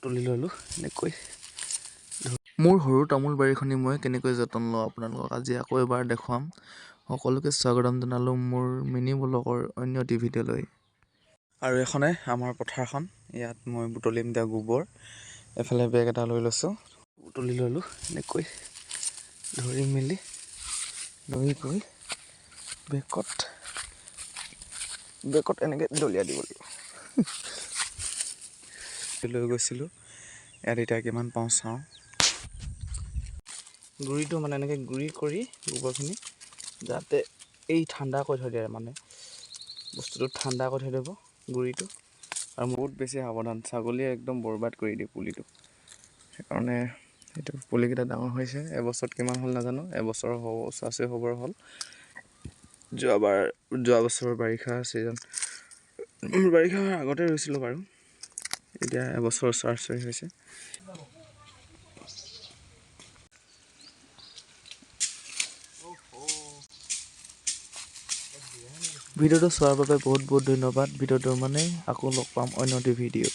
তুলি ল'লোঁ এনেকৈ। মোৰ সৰু তামোল বাৰীখনি মই কেনেকৈ যতন লওঁ আপোনালোকক আজি আকৌ এবাৰ দেখুৱাম। সকলোকে স্বাগতম জনালোঁ মোৰ মিনি ব্লগৰ অন্য এটি ভিডিঅ'লৈ। আৰু এখনে আমাৰ পথাৰখন, ইয়াত মই বুটলিম দিয়া গোবৰ। এফালে বেগ এটা লৈ লৈছোঁ, বুটলি ল'লোঁ এনেকৈ ধৰি মেলি লৈ গৈ বেগত এনেকৈ দলিয়াই দিব লাগিব। লৈ গৈছিলোঁ, ইয়াত এতিয়া কিমান পাওঁ চাওঁ। গুড়িটো মানে এনেকৈ গুড়ি কৰি গোবৰখিনি যাতে এই ঠাণ্ডা কৰি থৈ দিয়ে, মানে বস্তুটো ঠাণ্ডা কৰি থৈ দিব গুড়িটো। আৰু বহুত বেছি সাৱধান, ছাগলীয়ে একদম বৰবাদ কৰি দিয়ে পুলিটো। সেইকাৰণে এইটো পুলিকেইটা ডাঙৰ হৈছে, এবছৰত কিমান হ'ল নাজানো, এবছৰৰ ওচৰা-ওচৰি হ'বৰ হ'ল। যোৱা বছৰৰ বাৰিষা ছিজন, বাৰিষাৰ আগতে ৰুইছিলোঁ বাৰু, এতিয়া এবছৰ ওচৰা-ওচৰি হৈছে। ভিডিঅ'টো চোৱাৰ বাবে বহুত বহুত ধন্যবাদ। ভিডিঅ'টো মানে আকৌ লগ পাম অন্য এটি ভিডিঅ'।